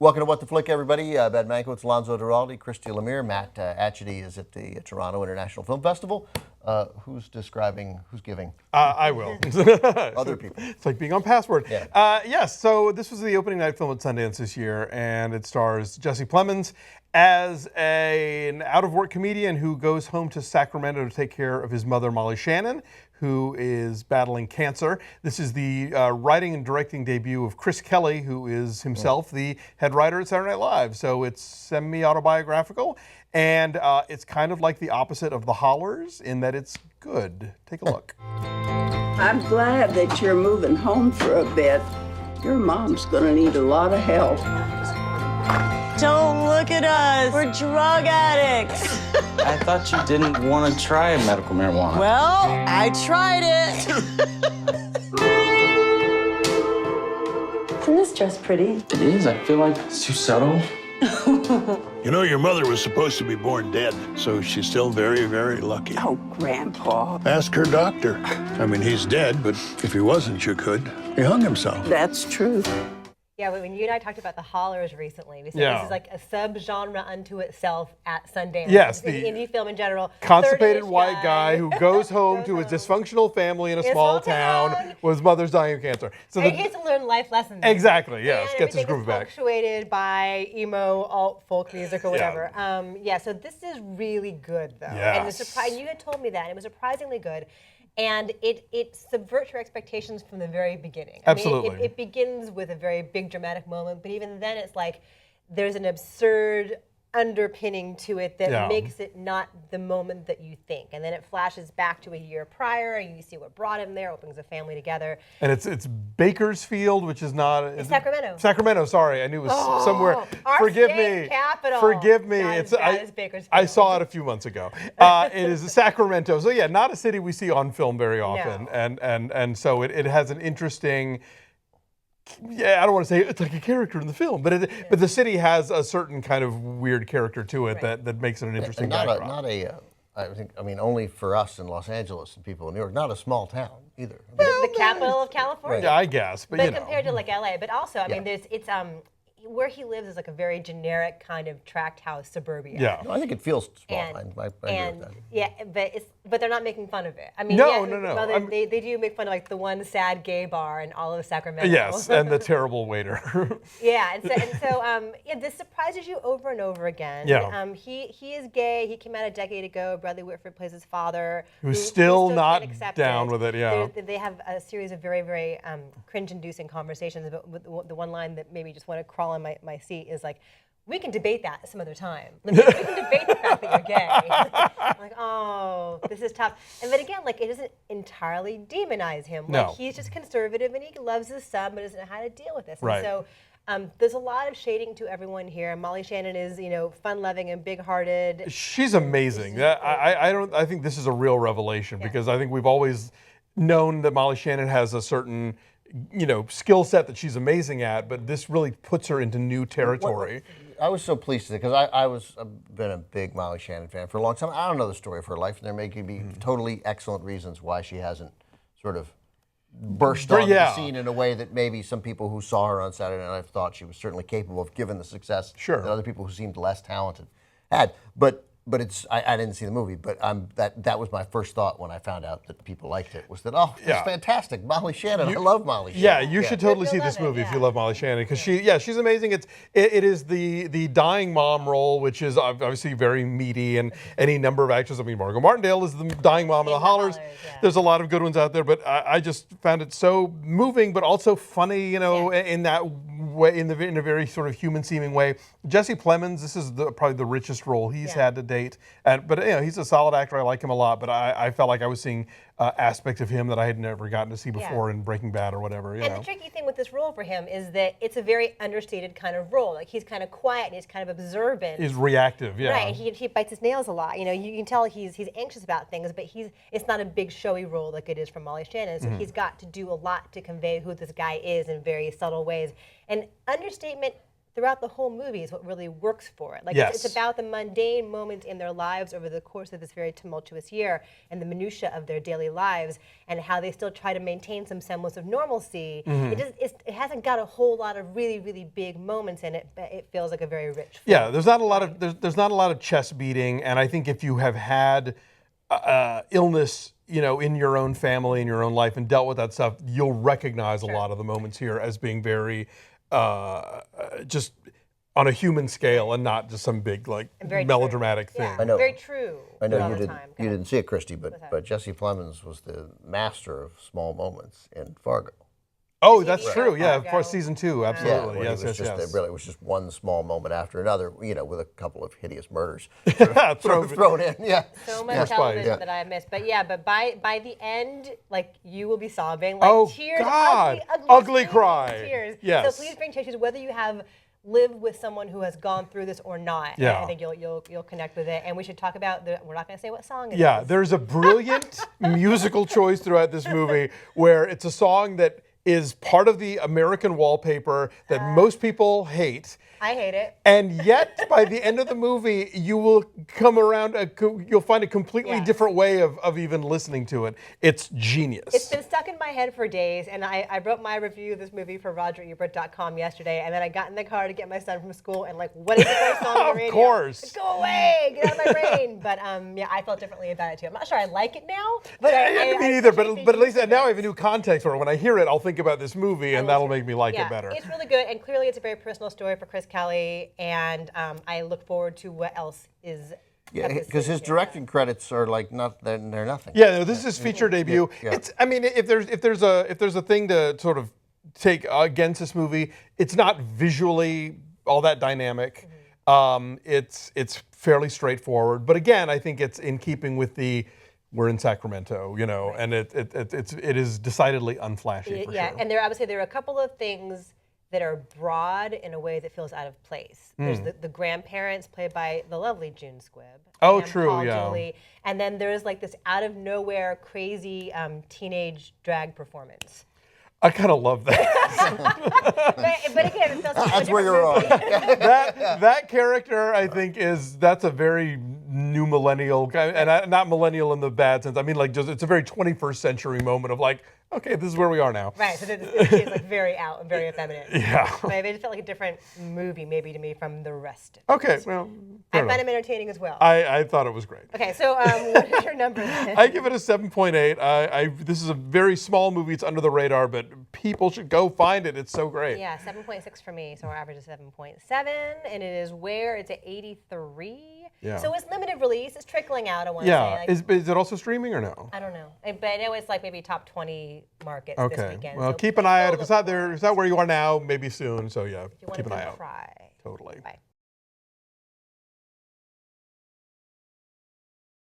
Welcome to What the Flick, everybody. Ben Mankiewicz, Alonzo Duralde, Christy Lemire, Matt Atchity is at the Toronto International Film Festival. Who's giving? I will. Other people. It's like being on Password. Yeah. Yes, so this was the opening night film at Sundance this year, and it stars Jesse Plemons as an out-of-work comedian who goes home to Sacramento to take care of his mother, Molly Shannon, who is battling cancer. This is the writing and directing debut of Chris Kelly, who is himself the head writer at Saturday Night Live. So it's semi-autobiographical, and it's kind of like the opposite of The Hollers in that it's good. Take a look. I'm glad that you're moving home for a bit. Your mom's gonna need a lot of help. Don't look at us. We're drug addicts. I thought you didn't want to try medical marijuana. Well, I tried it. Isn't this dress pretty? It is. I feel like it's too subtle. You know, your mother was supposed to be born dead, so she's still very, very lucky. Oh, Grandpa. Ask her doctor. I mean, he's dead, but if he wasn't, you could. He hung himself. That's true. Yeah, when you and I talked about the Hollers recently, we said Yeah. this is like a sub-genre unto itself at Sundance. Yes, in the indie film in general. Constipated 30-ish white guy who goes home to his dysfunctional family in a small town with his mother's dying of cancer. So And he gets to learn life lessons. Exactly, yes, And gets his everything groove is back. punctuated by emo, alt, folk music or whatever. Yeah, so this is really good though. And Yes. you had told me that, and it was surprisingly good. And it subverts your expectations from the very beginning. I mean, Absolutely. it begins with a very big dramatic moment, but even then it's like there's an absurd underpinning to it that makes it not the moment that you think. And then it flashes back to a year prior and you see what brought him there, brings a family together. And it's Bakersfield, which is not... It's Sacramento. Sacramento, sorry. I knew it was somewhere. Our Forgive state me. capital. Forgive me. Not as bad as Bakersfield. I saw it a few months ago. It is Sacramento. So yeah, not a city we see on film very often. No. And so it has an interesting... Yeah, I don't want to say it's like a character in the film, but but the city has a certain kind of weird character to it that makes it an interesting backdrop. I mean, only for us in Los Angeles and people in New York, not a small town either. The capital of California. Yeah, I guess, but you know. compared to like LA, but also, I mean, it's where he lives is like a very generic kind of tract house suburbia. Yeah. No, I think it feels small. And, I agree with that. yeah, but they're not making fun of it. I mean, No. well, they do make fun of like the one sad gay bar in all of Sacramento. Yes, and the terrible waiter. Yeah, and so this surprises you over and over again. Yeah. He is gay. He came out a decade ago. Bradley Whitford plays his father, Who's still not can't accept down with it, yeah. They have a series of very, very cringe-inducing conversations. But the one line that made me just want to crawl on my seat is like, we can debate that some other time. We can debate the fact that you're gay. I'm like, oh, this is tough. And then again, like, it doesn't entirely demonize him. Like, No. he's just conservative and he loves his son, but doesn't know how to deal with this. Right. And so there's a lot of shading to everyone here. Molly Shannon is, fun-loving and big-hearted. She's amazing. I think this is a real revelation because I think we've always known that Molly Shannon has a certain skill set that she's amazing at, but this really puts her into new territory. I was so pleased to because I've been a big Molly Shannon fan for a long time. I don't know the story of her life, and there may be totally excellent reasons why she hasn't sort of burst onto the scene in a way that maybe some people who saw her on Saturday Night Live thought she was certainly capable of, given the success that other people who seemed less talented had. But it's I didn't see the movie, but that was my first thought when I found out that people liked it, was that it's fantastic, Molly Shannon. I love Molly Shannon. Yeah, you should totally see this movie if you love Molly Shannon, because she's amazing. It is the dying mom role, which is obviously very meaty, and any number of actors. I mean, Margot Martindale is the dying mom of the Hollers. There's a lot of good ones out there, but I just found it so moving, but also funny, in that way, in a very sort of human-seeming way. Jesse Plemons, this is probably the richest role he's had to date, but he's a solid actor. I like him a lot, but I felt like I was seeing aspects of him that I had never gotten to see before in Breaking Bad or whatever. And the tricky thing with this role for him is that it's a very understated kind of role. Like, he's kind of quiet and he's kind of observant. He's reactive, yeah. Right, he bites his nails a lot. You can tell he's anxious about things, but it's not a big showy role like it is for Molly Shannon. So he's got to do a lot to convey who this guy is in very subtle ways. And understatement throughout the whole movie is what really works for it. Like Yes. it's about the mundane moments in their lives over the course of this very tumultuous year and the minutia of their daily lives and how they still try to maintain some semblance of normalcy. It hasn't got a whole lot of really, really big moments in it, but it feels like a very rich film. Yeah, there's not a lot of there's not a lot of chest beating, and I think if you have had illness, in your own family, in your own life, and dealt with that stuff, you'll recognize a lot of the moments here as being very just on a human scale and not just some big melodramatic thing. Yeah, very true. I know all you the didn't. time. You didn't see it, Christy, but Jesse Plemons was the master of small moments in Fargo. Oh, that's true. Yeah, Fargo. for season 2, absolutely. where Yes, it was yes, just, yes. It really was just one small moment after another, with a couple of hideous murders Thrown in. Yeah. So much Forced by- television yeah. that I missed, but by the end, you will be sobbing. Oh, tears, God. ugly Ugly screaming cry. tears. Yes. So please bring tissues, whether you have lived with someone who has gone through this or not. Yeah. I think you'll connect with it, and we should talk about we're not going to say what song it is. Yeah, there's a brilliant musical choice throughout this movie where it's a song that is part of the American wallpaper that most people hate. I hate it. And yet, by the end of the movie, you will come around, you'll find a completely Yes. different way of even listening to it. It's genius. It's been stuck in my head for days, and I wrote my review of this movie for RogerEbert.com yesterday, and then I got in the car to get my son from school, and what is the first song on the radio? Of course. Go away, get out of my brain. But I felt differently about it too. I'm not sure I like it now, but Me neither, but at least now I have a new context for it. When I hear it, I'll think about this movie, and that'll make me like it better. It's really good, and clearly it's a very personal story for Chris Kelly, and I look forward to what else is. Yeah, because his directing credits are they're nothing. Yeah, no, this is his feature debut. Yeah. It's, I mean, if there's a thing to sort of take against this movie, it's not visually all that dynamic. It's fairly straightforward, but again, I think it's in keeping with we're in Sacramento, and it is decidedly unflashy for sure. And I would say there are a couple of things that are broad in a way that feels out of place. There's the grandparents played by the lovely June Squibb. Oh, and true, Paul yeah. Dooley. And then there's this out of nowhere crazy teenage drag performance. I kind of love that. but again, it feels like That's where you're wrong. that character, I think, that's a very new millennial guy, and not millennial in the bad sense. I mean, it's a very 21st century moment of okay, this is where we are now. Right, so it's very out and very effeminate. Yeah. But it just felt like a different movie, maybe, to me from the rest. Okay, well, I find him entertaining as well. I thought it was great. Okay, so what is your number then? I give it a 7.8. This is a very small movie. It's under the radar, but people should go find it. It's so great. Yeah, 7.6 for me, so our average is 7.7, and it is where it's at 83. Yeah. So it's limited release. It's trickling out, I want to Yeah. say. Is it also streaming or no? I don't know. But I know it's maybe top 20 markets this Okay. weekend. Well, so keep an eye out. If people it's not look there, for it. it's not where you are now, maybe soon. So yeah, If you want keep to an eye out. try. Totally. Bye.